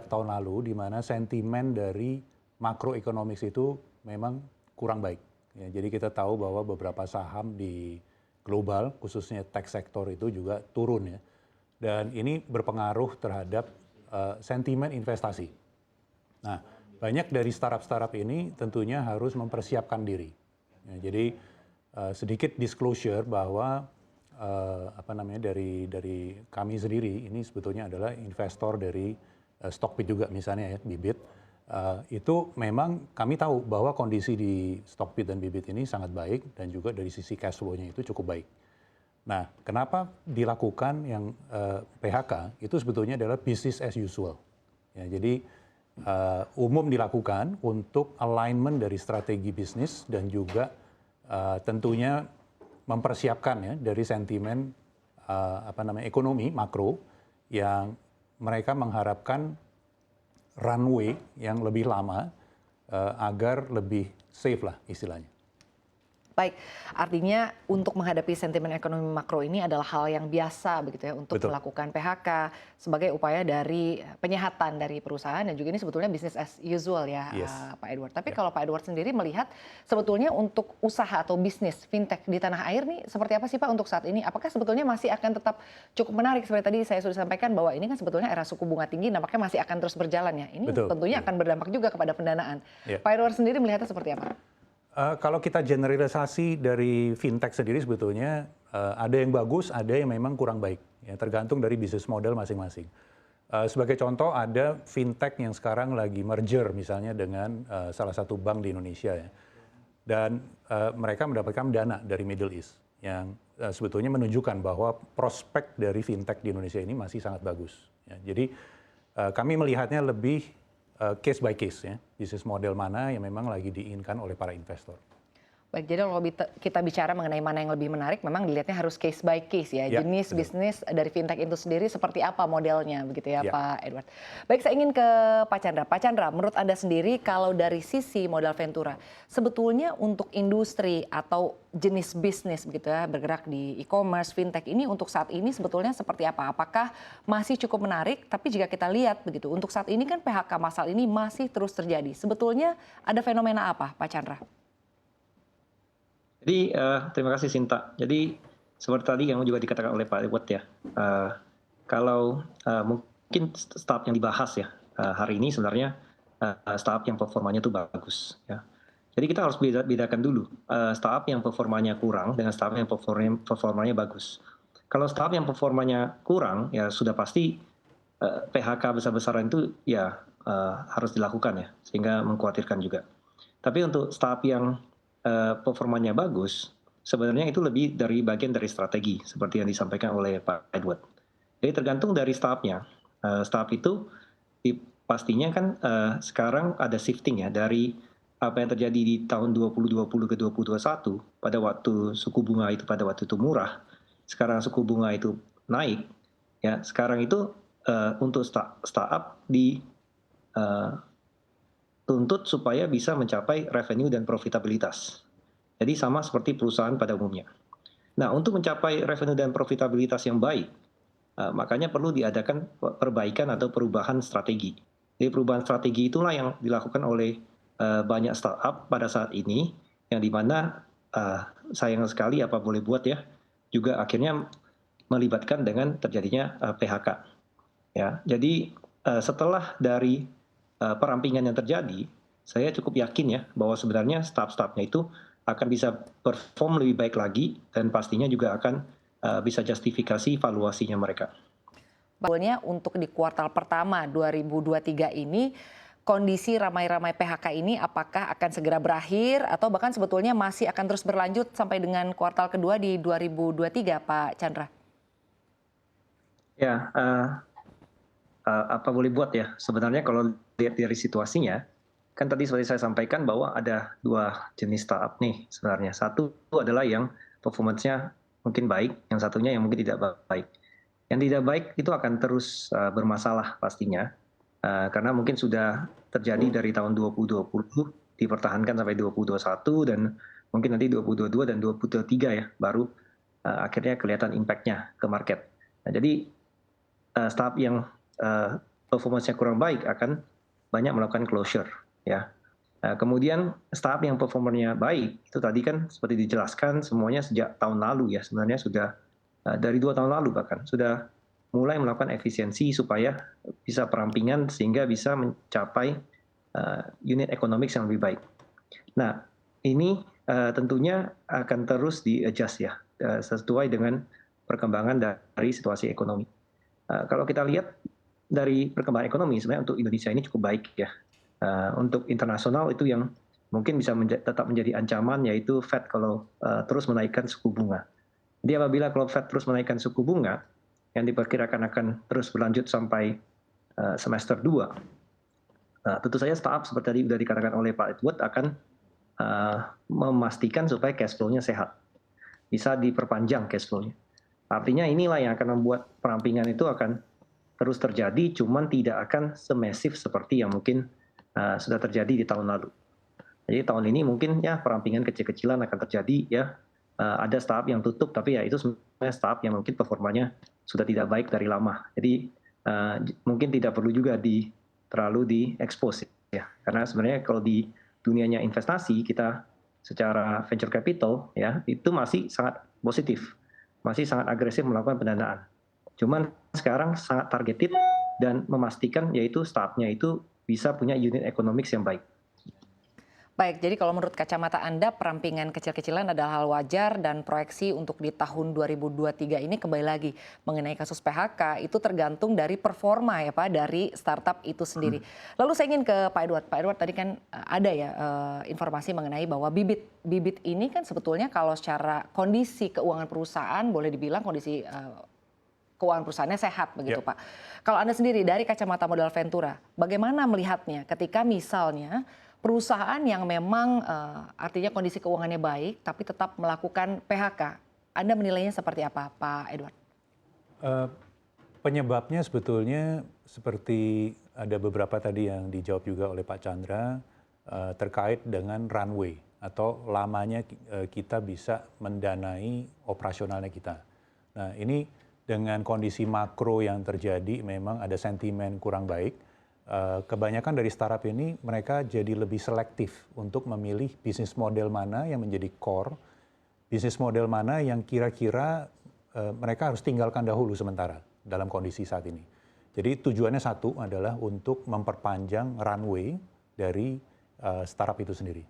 tahun lalu di mana sentimen dari makroekonomik itu memang kurang baik. Ya, jadi kita tahu bahwa beberapa saham di global, khususnya tech sektor itu juga turun ya. Dan ini berpengaruh terhadap sentimen investasi. Nah, banyak dari startup-startup ini tentunya harus mempersiapkan diri. Ya, jadi sedikit disclosure bahwa dari kami sendiri ini sebetulnya adalah investor dari Stockbit juga misalnya ya, Bibit. Itu memang kami tahu bahwa kondisi di Stockbit dan Bibit ini sangat baik dan juga dari sisi cash flow-nya itu cukup baik. Nah, kenapa dilakukan yang PHK itu sebetulnya adalah business as usual. Ya, jadi umum dilakukan untuk alignment dari strategi bisnis dan juga tentunya mempersiapkan ya dari sentimen ekonomi makro yang mereka mengharapkan runway yang lebih lama agar lebih safe lah istilahnya. Baik, artinya untuk menghadapi sentimen ekonomi makro ini adalah hal yang biasa begitu ya untuk melakukan PHK sebagai upaya dari penyehatan dari perusahaan dan juga ini sebetulnya business as usual ya, Pak Edward. Tapi kalau Pak Edward sendiri melihat sebetulnya untuk usaha atau bisnis fintech di tanah air nih seperti apa sih Pak untuk saat ini? Apakah sebetulnya masih akan tetap cukup menarik seperti tadi saya sudah sampaikan bahwa ini kan sebetulnya era suku bunga tinggi nampaknya masih akan terus berjalan ya. Ini tentunya akan berdampak juga kepada pendanaan. Pak Edward sendiri melihatnya seperti apa? Kalau kita generalisasi dari fintech sendiri sebetulnya ada yang bagus, ada yang memang kurang baik. Ya, tergantung dari bisnis model masing-masing. Sebagai contoh ada fintech yang sekarang lagi merger misalnya dengan salah satu bank di Indonesia ya. Dan mereka mendapatkan dana dari Middle East yang sebetulnya menunjukkan bahwa prospek dari fintech di Indonesia ini masih sangat bagus. Ya, jadi kami melihatnya lebih case by case ya, bisnis model mana yang memang lagi diinginkan oleh para investor. Baik, jadi kalau kita bicara mengenai mana yang lebih menarik, memang dilihatnya harus case by case ya. Jenis bisnis dari fintech itu sendiri seperti apa modelnya, begitu ya Pak Edward. Baik, saya ingin ke Pak Chandra. Pak Chandra, menurut Anda sendiri kalau dari sisi modal Ventura, sebetulnya untuk industri atau jenis bisnis begitu ya, bergerak di e-commerce, fintech ini untuk saat ini sebetulnya seperti apa? Apakah masih cukup menarik? Tapi jika kita lihat begitu, untuk saat ini kan PHK massal ini masih terus terjadi. Sebetulnya ada fenomena apa, Pak Chandra? Jadi terima kasih Sinta. Jadi seperti tadi yang juga dikatakan oleh Pak Edward ya, kalau mungkin startup yang dibahas ya hari ini sebenarnya startup yang performanya itu bagus ya. Jadi kita harus bedakan dulu startup yang performanya kurang dengan startup yang performanya bagus. Kalau startup yang performanya kurang ya sudah pasti PHK besar-besaran itu ya harus dilakukan ya, sehingga mengkhawatirkan juga. Tapi untuk startup yang performanya bagus, sebenarnya itu lebih dari bagian dari strategi seperti yang disampaikan oleh Pak Edward. Jadi tergantung dari startupnya. Startup itu pastinya kan sekarang ada shifting ya dari apa yang terjadi di tahun 2020 ke 2021 pada waktu suku bunga itu murah, sekarang suku bunga itu naik, ya sekarang itu untuk startup tuntut supaya bisa mencapai revenue dan profitabilitas. Jadi sama seperti perusahaan pada umumnya. Nah, untuk mencapai revenue dan profitabilitas yang baik, makanya perlu diadakan perbaikan atau perubahan strategi. Jadi perubahan strategi itulah yang dilakukan oleh banyak startup pada saat ini, yang dimana sayang sekali apa boleh buat ya, juga akhirnya melibatkan dengan terjadinya PHK. Ya, jadi setelah dari perampingan yang terjadi, saya cukup yakin ya bahwa sebenarnya startup-startupnya itu akan bisa perform lebih baik lagi dan pastinya juga akan bisa justifikasi valuasinya mereka. Sebetulnya untuk di kuartal pertama 2023 ini kondisi ramai-ramai PHK ini apakah akan segera berakhir atau bahkan sebetulnya masih akan terus berlanjut sampai dengan kuartal kedua di 2023, Pak Chandra? Ya, apa boleh buat ya, sebenarnya kalau lihat dari situasinya, kan tadi seperti saya sampaikan bahwa ada dua jenis startup nih sebenarnya. Satu adalah yang performance-nya mungkin baik, yang satunya yang mungkin tidak baik. Yang tidak baik itu akan terus bermasalah pastinya, karena mungkin sudah terjadi dari tahun 2020, dipertahankan sampai 2021, dan mungkin nanti 2022 dan 2023 ya, baru akhirnya kelihatan impact-nya ke market. Nah, jadi startup yang performance-nya kurang baik akan banyak melakukan closure, ya. Kemudian startup yang performanya baik itu tadi kan seperti dijelaskan semuanya sejak tahun lalu ya, sebenarnya sudah dari 2 tahun lalu bahkan sudah mulai melakukan efisiensi supaya bisa perampingan sehingga bisa mencapai unit economics yang lebih baik. Nah, ini tentunya akan terus di-adjust ya, sesuai dengan perkembangan dari situasi ekonomi. Kalau kita lihat dari perkembangan ekonomi sebenarnya untuk Indonesia ini cukup baik ya. Untuk internasional itu yang mungkin bisa tetap menjadi ancaman yaitu Fed kalau terus menaikkan suku bunga. Jadi apabila kalau Fed terus menaikkan suku bunga yang diperkirakan akan terus berlanjut sampai semester 2, tentu saja startup seperti tadi sudah dikatakan oleh Pak Edward akan memastikan supaya cash flow-nya sehat, bisa diperpanjang cash flow-nya. Artinya inilah yang akan membuat perampingan itu akan terus terjadi, cuman tidak akan semasif seperti yang mungkin sudah terjadi di tahun lalu. Jadi tahun ini mungkin ya perampingan kecil-kecilan akan terjadi ya. Ada startup yang tutup, tapi ya itu sebenarnya startup yang mungkin performanya sudah tidak baik dari lama. Jadi mungkin tidak perlu juga terlalu di-expose ya. Karena sebenarnya kalau di dunianya investasi kita secara venture capital ya itu masih sangat positif, masih sangat agresif melakukan pendanaan. Cuman sekarang sangat targeted dan memastikan yaitu startupnya itu bisa punya unit economics yang baik. Baik, jadi kalau menurut kacamata Anda perampingan kecil-kecilan adalah hal wajar dan proyeksi untuk di tahun 2023 ini kembali lagi mengenai kasus PHK itu tergantung dari performa ya Pak dari startup itu sendiri. Lalu saya ingin ke Pak Edward. Pak Edward tadi kan ada ya informasi mengenai bahwa bibit ini kan sebetulnya kalau secara kondisi keuangan perusahaan boleh dibilang kondisi keuangan perusahaannya sehat begitu Pak. Kalau Anda sendiri dari kacamata modal Ventura, bagaimana melihatnya ketika misalnya perusahaan yang memang artinya kondisi keuangannya baik tapi tetap melakukan PHK, Anda menilainya seperti apa Pak Edward? Penyebabnya sebetulnya seperti ada beberapa tadi yang dijawab juga oleh Pak Chandra terkait dengan runway atau lamanya kita bisa mendanai operasionalnya kita. Nah ini dengan kondisi makro yang terjadi memang ada sentimen kurang baik. Kebanyakan dari startup ini mereka jadi lebih selektif untuk memilih bisnis model mana yang menjadi core, bisnis model mana yang kira-kira mereka harus tinggalkan dahulu sementara dalam kondisi saat ini. Jadi tujuannya satu adalah untuk memperpanjang runway dari startup itu sendiri.